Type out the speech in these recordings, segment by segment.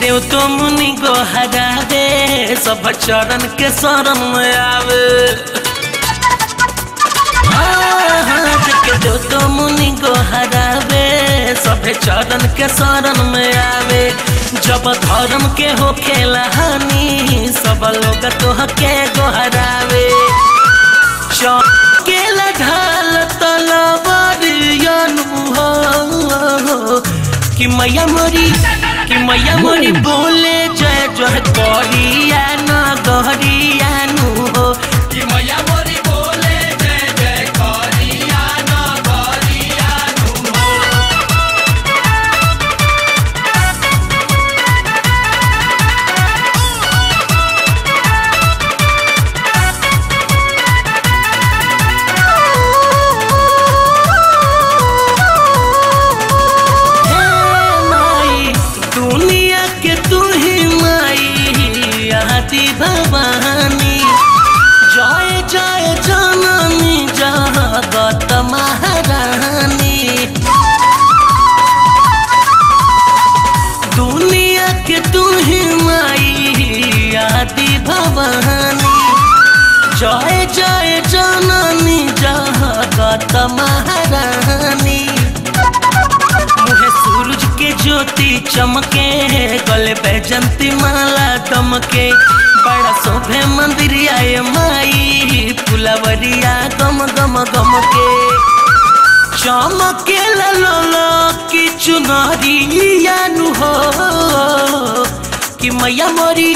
देव तो मुनि को हरावे, सब चरण के शरण में आवे। देव तो मुनि को हरावे, सब चरण के शरण में आवे। जब धर्म के हो खेला हानि, सब लोग तो के गोहरावे। चौकेला ढाल तलवारियनु हो कि मैया मोरी बोले जय जय करिया न गहरियानु हो कि मैया मोरी बोले जय जय करिया न गहरियानु हो। भवानी जय जय जननी जगत महारानी, दुनिया के तू ही माई आदि भवानी। जय जय जननी जगत महारानी। मुहे सूरज के ज्योति चमके, गले बैजंती माला दमके। बड़ा शोभे मंदिर आए माई, फुलवरिया गम गम गम के। चमके लो की चुनरिया नु हो कि मैया मोरी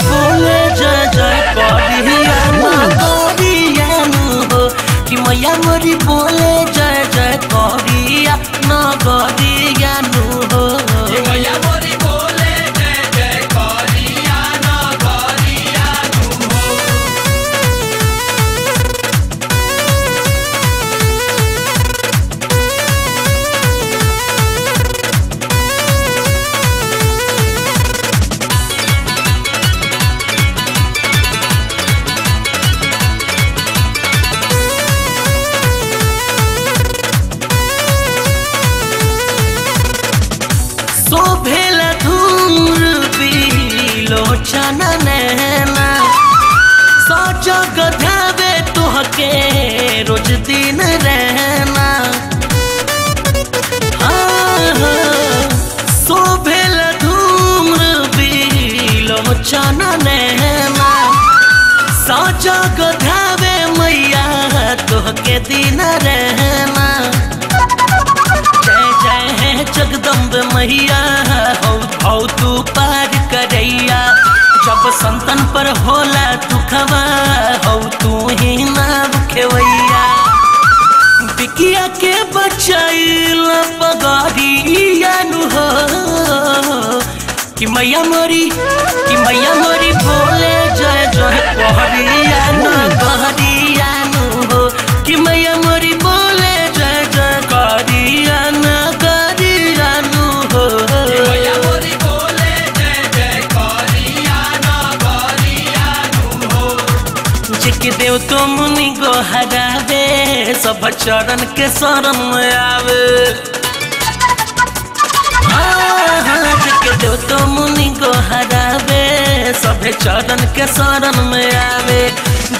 बोले जय जय करिया न गहरिया नु हो कि मैया मोरी बोले जय जय करिया न गहरिया नु हो। मैया मोरी बोले जय जय करिया न गहरिया नु हो। शोभेला धूम्र बिलोचन नैना, सजग ध्यावे तुहके रोज दिन रहना। शोभेला धूम्र बिलोचन नैना, सजग ध्यावे मैया तुहके दिन रहना। जय जय है जगदम्ब मैया, हो तू पार करैया। जब संतन पर होला दुखवा, हो तू ही ना खेवैया। बिकिया के बचैल पगड़िया नु हो कि मैया मोरी बोले जय जय करिया न गहरिया नु हो कि मैया मोरी बोले जय जय करिया न गहरिया नु हो। मैया मोरी बोले जय जय करिया न गहरिया नु हो। जिके देव तो मुनि को हरावे, सब चरण के शरण में आवे। जिके देव तो मुनि को हरावे, सभे चरण के शरण में आवे।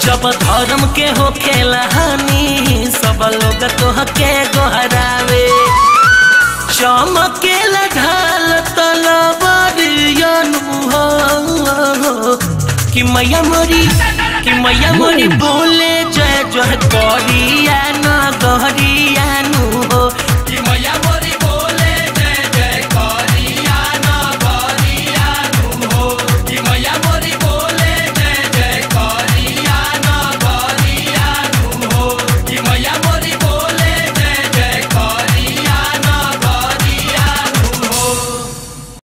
जब धर्म के हो खेला हानि, सब लोग तो के गोहरावे। चमकेला ढाल तलवारियनु हो कि मैया मोरी बोले जय जय करिया न गहरिया नु